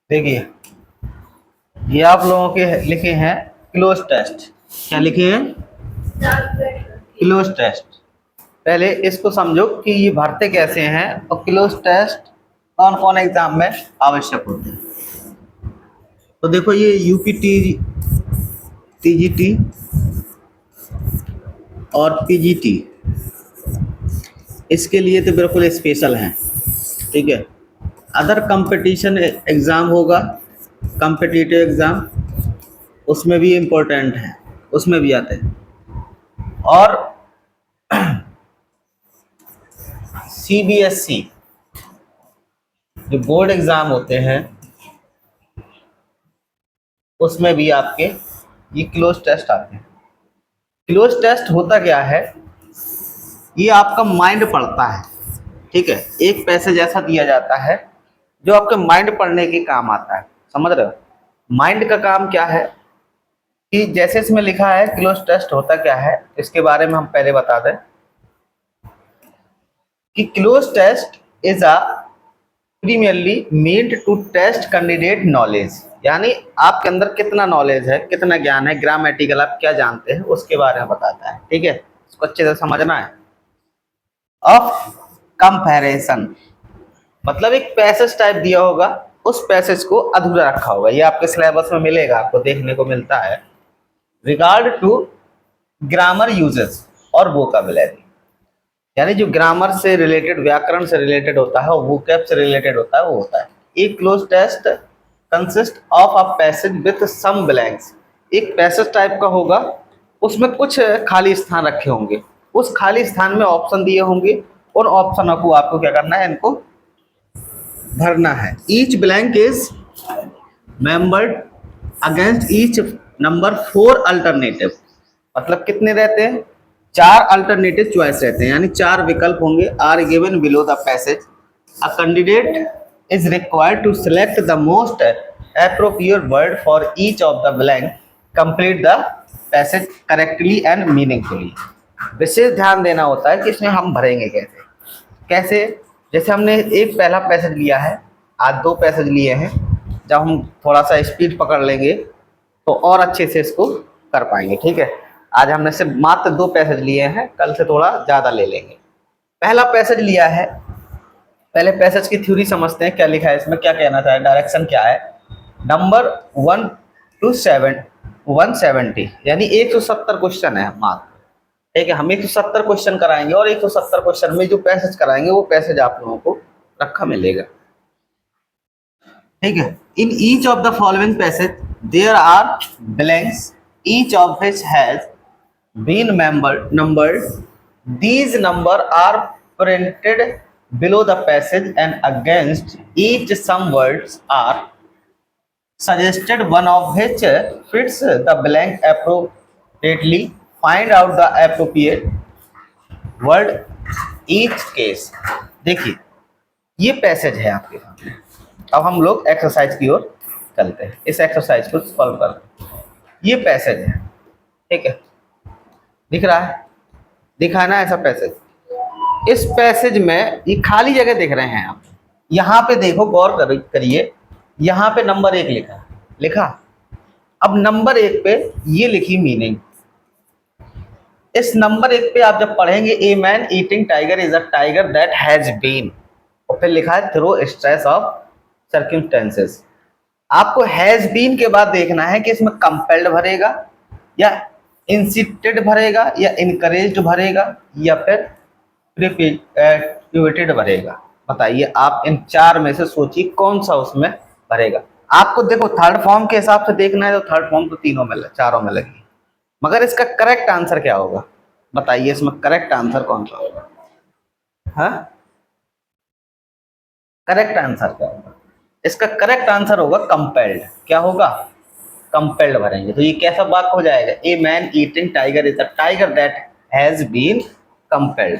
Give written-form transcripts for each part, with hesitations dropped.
देखिए ये आप लोगों के लिखे हैं क्लोज टेस्ट। क्या लिखे हैं? Cloze test. पहले इसको समझो कि ये भरते कैसे हैं और क्लोज टेस्ट कौन कौन एग्जाम में आवश्यक होते हैं। तो देखो ये यूपीटी, टीजीटी और पीजीटी इसके लिए तो बिल्कुल स्पेशल हैं, ठीक है। अदर कंपटीशन एग्ज़ाम होगा, कॉम्पिटिटिव एग्ज़ाम, उसमें भी इम्पोर्टेंट है, उसमें भी आते हैं। और सीबीएसई जो बोर्ड एग्ज़ाम होते हैं उसमें भी आपके ये क्लोज टेस्ट आते हैं। क्लोज टेस्ट होता क्या है, ये आपका माइंड पढ़ता है, ठीक है। एक पैसेज ऐसा दिया जाता है जो आपके माइंड पढ़ने के काम आता है, समझ रहे हो। माइंड का काम क्या है कि जैसे इसमें लिखा है क्लोज टेस्ट होता क्या है, इसके बारे में हम पहले बता दें कि cloze test is a primarily meant to test candidate knowledge, यानी आपके अंदर कितना नॉलेज है, कितना ज्ञान है, ग्रामेटिकल आप क्या जानते हैं उसके बारे में बताता है, ठीक है। इसको अच्छे से समझना है। ऑफ कंपैरिजन मतलब एक पैसेज टाइप दिया होगा, उस पैसेज को अधूरा रखा होगा, ये आपके सिलेबस में मिलेगा, आपको देखने को मिलता है। रिगार्ड टू ग्रामर यूजेस और वोकैबुलरी, यानी जो ग्रामर से रिलेटेड, व्याकरण से रिलेटेड होता है और वोकैब से रिलेटेड होता है वो होता है। एक cloze test consist of a passage with some blanks, एक पैसेज टाइप का होगा, उसमें कुछ खाली स्थान रखे होंगे, उस खाली स्थान में ऑप्शन दिए होंगे, और ऑप्शनों को आपको क्या करना है, इनको भरना है। Each blank is membered against each number 4 alternative, मतलब कितने रहते हैं, 4 अल्टरनेटिव चॉइस रहते हैं, यानी 4 विकल्प होंगे। Are given below the passage, a candidate is required to select the most appropriate word for each of the blank, complete the passage correctly and meaningfully. विशेष ध्यान देना होता है कि इसमें हम भरेंगे कैसे कैसे। जैसे हमने एक पहला पैसेज लिया है, आज 2 पैसेज लिए हैं, जब हम थोड़ा सा स्पीड पकड़ लेंगे तो और अच्छे से इसको कर पाएंगे, ठीक है। आज हमने सिर्फ मात्र 2 पैसेज लिए हैं, कल से थोड़ा ज़्यादा ले लेंगे। पहला पैसेज लिया है, पहले पैसेज की थ्योरी समझते हैं, क्या लिखा है इसमें, क्या कहना चाहे, डायरेक्शन क्या है। नंबर 1 to 170 यानी 170 क्वेश्चन है मात्र, ठीक है। हम 170 क्वेश्चन कराएंगे और 170 क्वेश्चन में जो पैसेज कराएंगे वो पैसेज आप लोगों को रखा मिलेगा, ठीक है। In each of the following passage there are blanks, each of which has been numbered, these number are printed below the passage and against each some words are suggested, one of which fits the blank appropriately. Find out the appropriate word each case। देखिए ये passage है आपके सामने, अब हम लोग exercise की ओर चलते हैं, इस एक्सरसाइज को सॉल्व करते हैं। ये पैसेज है, ठीक है, दिख रहा है, दिखाना है ऐसा पैसेज। इस पैसेज में ये खाली जगह दिख रहे हैं आप, यहाँ पे देखो, गौर करिए, यहाँ पे नंबर 1 लिखा। अब नंबर 1 पे ये लिखी मीनिंग, इस नंबर 1 पे आप जब पढ़ेंगे, a man eating tiger is a tiger that has been, और फिर लिखा है थ्रू स्ट्रेस ऑफ सर्कमस्टेंसेस। आपको हैज बीन के बाद देखना है कि इसमें कंपेल्ड भरेगा या इंसिटेड भरेगा या इनकरेज्ड भरेगा या फिर प्रिपेटेड भरेगा। बताइए आप इन 4 में से सोचिए कौन सा उसमें भरेगा। आपको देखो थर्ड फॉर्म के हिसाब से देखना है तो थर्ड फॉर्म तो चारों में लगी, मगर इसका करेक्ट आंसर क्या होगा, बताइए इसमें करेक्ट आंसर कौन सा होगा। हाँ, करेक्ट आंसर क्या होगा, इसका करेक्ट आंसर होगा कंपेल्ड। क्या होगा, कंपेल्ड भरेंगे तो ये कैसा वाक्य हो जाएगा, a man eating tiger is a tiger that has been compelled.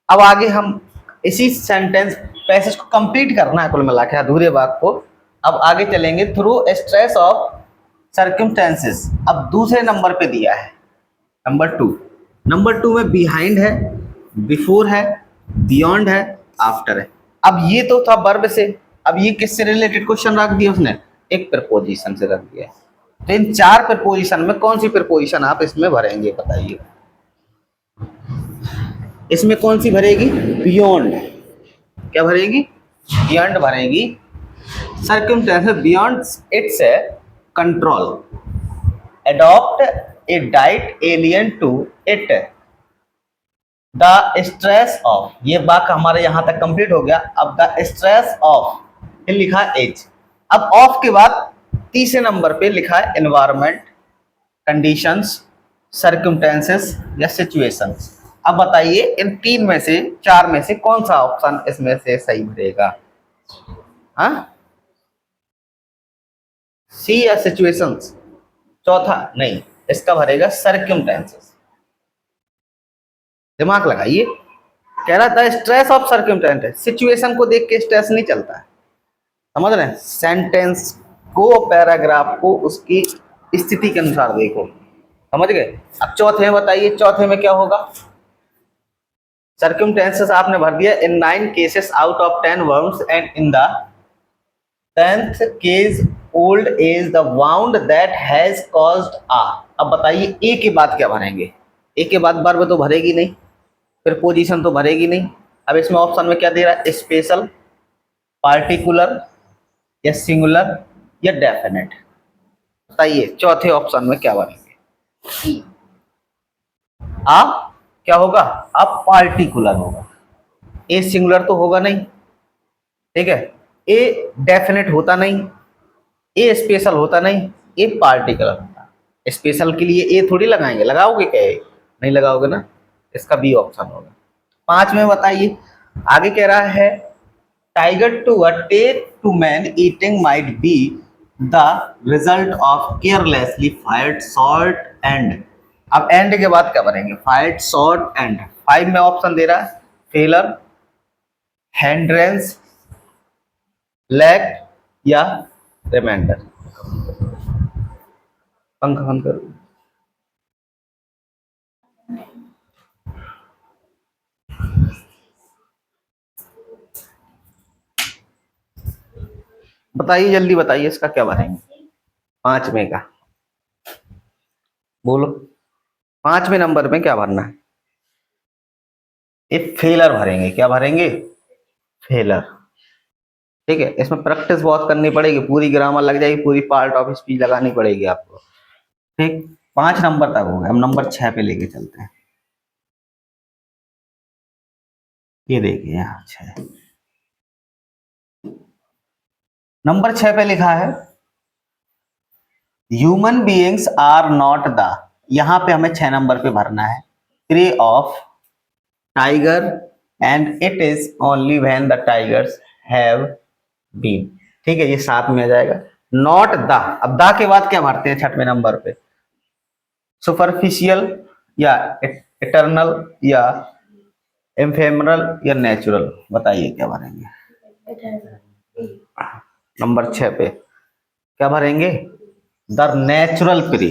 अब आगे हम इसी सेंटेंस पैसेज को कंप्लीट करना है, कुल मिला के अधूरे वाक्य को। अब आगे चलेंगे, थ्रू स्ट्रेस ऑफ सर्कमस्टेंसेस। अब दूसरे नंबर पे दिया है नंबर 2 में बिहाइंड है, बिफोर है, बियॉन्ड है, आफ्टर है। अब ये तो था वर्ब से, अब ये किससे रिलेटेड क्वेश्चन रख दिया उसने, एक प्रपोजिशन से रख दिया। तो इन 4 प्रपोजिशन में कौन सी प्रपोजिशन आप इसमें भरेंगे बताइए, इसमें कौन सी भरेगी, बियॉन्ड, क्या भरेगी, बियॉन्ड भरेगी, circumstances beyond it's control, adopt a diet alien to it, the stress of, ये वाक्य हमारे यहां तक कंप्लीट हो गया। अब द स्ट्रेस ऑफ, फिर लिखा एज। अब ऑफ के बाद तीसरे नंबर पे लिखा है एनवायरमेंट, कंडीशंस, सर्कमस्टेंसेस या सिचुएशंस। अब बताइए इन 3 में से 4 में से कौन सा ऑप्शन इसमें से सही भरेगा, हाँ, सी या सिचुएशंस, चौथा नहीं, इसका भरेगा सर्कमस्टेंसेस। दिमाग लगाइए, कह रहा था स्ट्रेस ऑफ सर्कमस्टेंसेस, सिचुएशन को देख के स्ट्रेस नहीं चलता है, समझ रहे हैं, सेंटेंस को, पैराग्राफ को उसकी स्थिति के अनुसार देखो, समझ गए। अब चौथे में बताइए, चौथे में क्या होगा, सर्कमस्टेंसेस आपने भर दिया, in 9 cases out of 10 worms and in the 10th case old age the wound that has caused a. अब बताइए ए के बाद क्या भरेंगे, ए के बाद वर्ब तो भरेगी नहीं, फिर पोजीशन तो भरेगी नहीं। अब इसमें ऑप्शन में क्या दे रहा है, स्पेशल, पार्टिकुलर या सिंगुलर या डेफिनेट, बताइए चौथे ऑप्शन में क्या भरेंगे, आ क्या होगा, अब पार्टिकुलर होगा, ए सिंगुलर तो होगा नहीं, ठीक है, ए डेफिनेट होता नहीं, ए स्पेशल होता नहीं, ए पार्टिकुलर होता। स्पेशल के लिए ए थोड़ी लगाएंगे, लगाओगे क्या, नहीं लगाओगे ना, इसका बी ऑप्शन होगा। 5 में बताइए, आगे कह रहा है tiger to a take to man eating might be the result of carelessly fired shot and. अब एंड के बाद क्या भरेंगे, फायर्ड शॉर्ट एंड। 5 में ऑप्शन दे रहा है फेलर, हैंड्रेंस, लैक या रिमाइंडर। पंखा बंद करो। बताइए जल्दी बताइए, इसका क्या भरेंगे, 5 में का बोलो, 5वें नंबर में क्या भरना है, एक फेलर भरेंगे, क्या भरेंगे, फेलर, ठीक है। इसमें प्रैक्टिस बहुत करनी पड़ेगी, पूरी ग्रामर लग जाएगी, पूरी पार्ट ऑफ स्पीच लगानी पड़ेगी आपको, ठीक। 5 नंबर तक हो गया, हम नंबर 6 पे लेके चलते हैं। ये देखिए यहाँ 6, नंबर 6 पे लिखा है human beings are not the, यहां पे हमें 6 नंबर पे भरना है, prey of tiger and it is only when the tigers have been, ठीक है, ये 7 में आ जाएगा। नॉट द, अब द के बाद क्या भरते हैं 6वें नंबर पे, सुपरफिशियल या इटर्नल या एम्फेमरल या नेचुरल, बताइए क्या भरेंगे, नंबर 6 पे क्या भरेंगे, द नेचुरल प्री,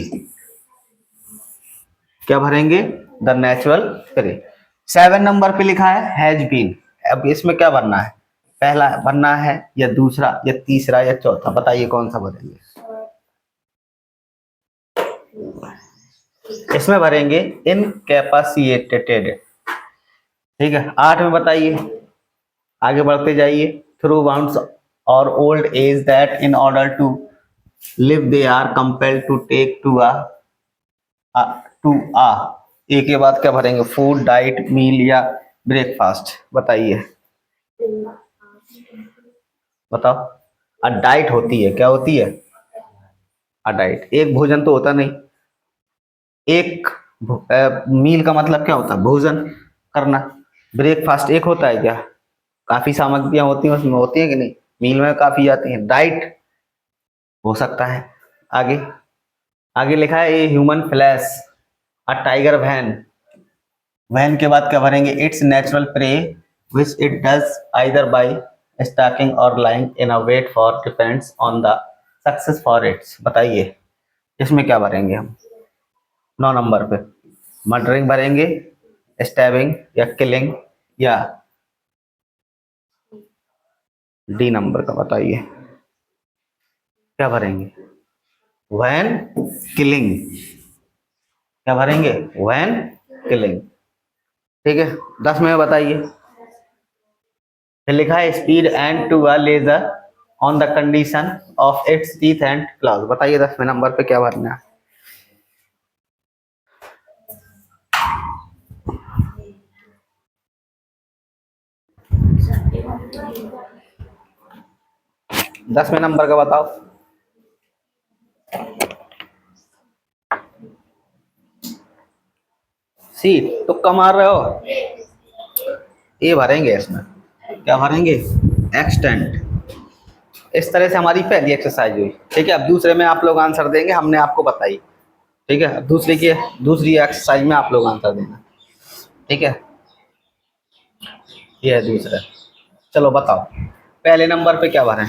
क्या भरेंगे, द नेचुरल प्री। 7 नंबर पे लिखा है हैज बीन, अब इसमें क्या भरना है, पहला भरना है या दूसरा या तीसरा या चौथा, बताइए कौन सा भरेंगे, इसमें भरेंगे इनकैपेसिटेटेड, ठीक है। 8 में बताइए, आगे बढ़ते जाइए, थ्रू वाउंड्स और old age that in order to live they are compelled to take to a, A के बाद क्या भरेंगे, फूड, डाइट, मील या ब्रेकफास्ट, बताइए, बताओ। अ डाइट होती है, क्या होती है, अ डाइट, एक भोजन तो होता नहीं, एक मील का मतलब क्या होता है, भोजन करना, ब्रेकफास्ट एक होता है क्या, काफी सामग्रियां होती हैं उसमें, होती है कि नहीं, मील में काफी आती हैं, डाइट हो सकता है। आगे, आगे लिखा है a human flesh, a tiger when, when के बाद क्या भरेंगे, it's natural prey which it does either by stalking और lying in a wait for depends on the success for its, बताइए इसमें क्या भरेंगे हम, 9 नंबर पे मर्डरिंग भरेंगे, स्टैबिंग या किलिंग या डी नंबर का बताइए, क्या भरेंगे? When killing. क्या भरेंगे? When killing. ठीक है, 10 में बताइए। फिर लिखा है speed and to a lesser on the condition of its teeth and claws. बताइए 10वें नंबर पे क्या भरना है? दसवें नंबर का बताओ। सी, तुक्का मार रहे हो? ये भरेंगे इसमें, क्या भरेंगे? एक्सटेंट। इस तरह से हमारी पहली एक्सरसाइज हुई। ठीक है, अब दूसरे में आप लोग आंसर देंगे, हमने आपको बताई। ठीक है, अब दूसरी एक्सरसाइज में आप लोग आंसर देना। ठीक है, ये है दूसरा। चलो बताओ, पहले नंबर पे क्या भरें?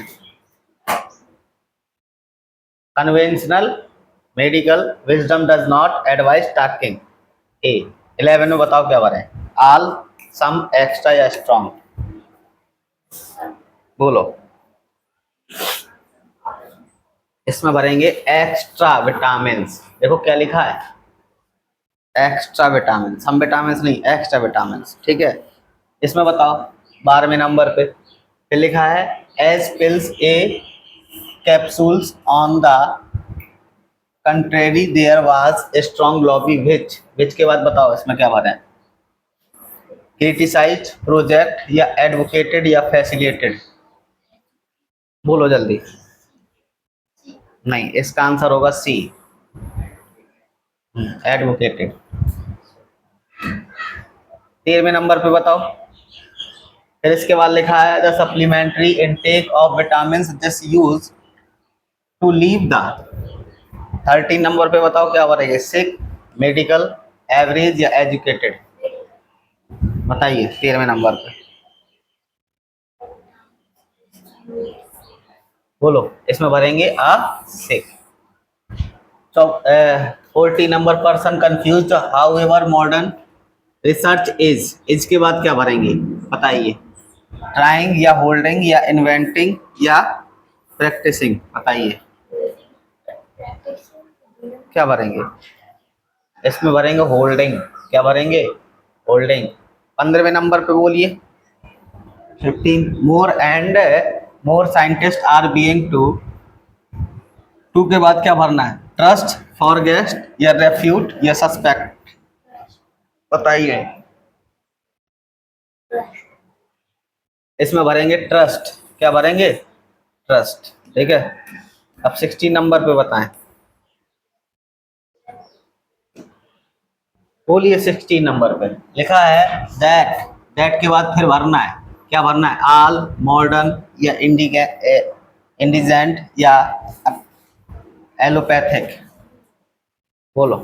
Conventional medical wisdom does not advise tasking. A. 11 में बताओ क्या भरें? ऑल, सम, एक्स्ट्रा या स्ट्रॉन्ग? बोलो। इसमें भरेंगे एक्स्ट्रा विटामिन। देखो क्या लिखा है, एक्स्ट्रा विटामिन, सम विटामिन नहीं, एक्स्ट्रा विटामिन। ठीक है, इसमें बताओ 12वें नंबर पे फिर लिखा है as pills a capsules on the contrary there was strong lobby which के बाद बताओ इसमें क्या भरा है? क्रिटिसाइज, प्रोजेक्ट या एडवोकेटेड या फैसिलिटेटेड? बोलो जल्दी। नहीं, इसका आंसर होगा सी, एडवोकेटेड। 13वें नंबर पे बताओ। फिर इसके बाद लिखा है the supplementary intake of vitamin just use to leave the. 13 नंबर पे बताओ क्या भरेंगे? सिक, मेडिकल, एवरेज या एजुकेटेड? बताइए 13वें नंबर पे। बोलो, इसमें भरेंगे आ सिक। तो 14 number person confuse how ever modern research is के बाद क्या भरेंगे? बताइए। ट्राइंग या होल्डिंग या इन्वेंटिंग या प्रैक्टिसिंग? बताइए क्या भरेंगे? इसमें भरेंगे होल्डिंग। क्या भरेंगे? होल्डिंग। 15वें नंबर पे बोलिए। 15 more and more scientist are being to के बाद क्या भरना है? ट्रस्ट, फॉरगेस्ट या रेफ्यूट या सस्पेक्ट? बताइए। इसमें भरेंगे ट्रस्ट। क्या भरेंगे? ट्रस्ट। ठीक है, अब 16 नंबर पे बताएं। बोलिए 16 नंबर पे लिखा है दैट के बाद फिर भरना है, क्या भरना है? ऑल, मॉडर्न या इंडिजेंट या एलोपैथिक? बोलो।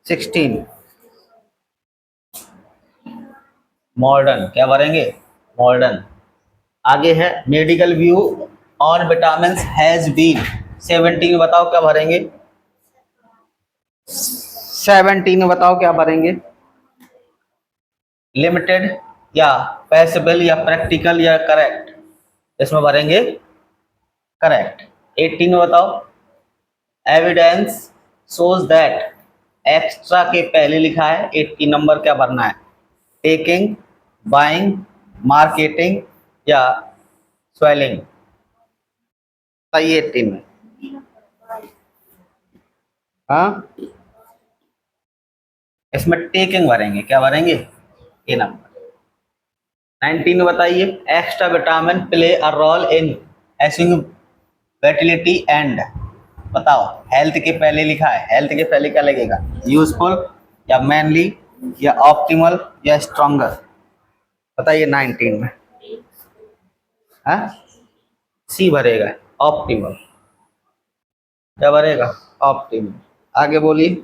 16 मॉडर्न। क्या भरेंगे? मॉडर्न। आगे है medical view on vitamin has been. 17 में बताओ क्या भरेंगे? 17 में बताओ क्या भरेंगे? लिमिटेड या पैसिबल या प्रैक्टिकल या करेक्ट? इसमें भरेंगे करेक्ट। 18 में बताओ एविडेंस शोज दैट। एक्स्ट्रा के पहले लिखा है 80 नंबर, क्या भरना है? टेकिंग, बाइंग, मार्केटिंग या स्वेलिंग? बताइए 18 में। हाँ, इसमें टेकिंग भरेंगे। क्या भरेंगे? ए नंबर। 19 में बताइए extra vitamin play a role in easing fertility and. बताओ, हेल्थ के पहले लिखा है, हेल्थ के पहले क्या लगेगा? यूजफुल या मैनली या ऑप्टिमल या स्ट्रॉन्गर? बताइए 19 में। हाँ, सी भरेगा, ऑप्टिमल। क्या भरेगा? ऑप्टिमल। आगे बोलिए।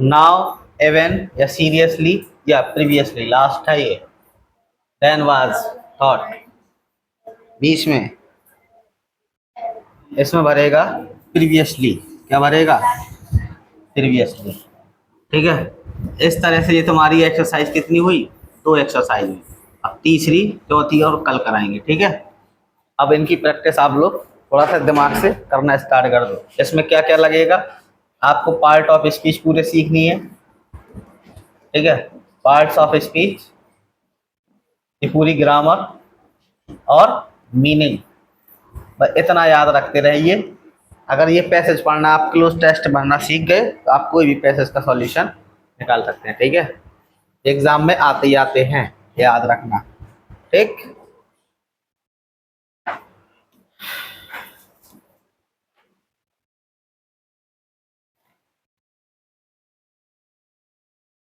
नाउ, इवन या सीरियसली या प्रीवियसली? लास्ट है ये। Then was, thought. बीच में इसमें भरेगा प्रीवियसली। क्या भरेगा? प्रीवियसली। ठीक है, इस तरह से ये तुम्हारी एक्सरसाइज कितनी हुई? 2 एक्सरसाइज हुई। अब तीसरी, चौथी और कल कराएंगे, ठीक है। अब इनकी प्रैक्टिस आप लोग थोड़ा सा दिमाग से करना स्टार्ट कर दो। इसमें क्या क्या लगेगा, आपको पार्ट ऑफ स्पीच पूरे सीखनी है, ठीक है। पार्ट्स ऑफ स्पीच, ये पूरी ग्रामर और मीनिंग, बस इतना याद रखते रहिए। अगर ये पैसेज पढ़ना, आप क्लोज टेस्ट भरना सीख गए तो आप कोई भी पैसेज का सॉल्यूशन निकाल सकते हैं, ठीक है। एग्जाम में आते ही आते हैं, याद रखना, ठीक।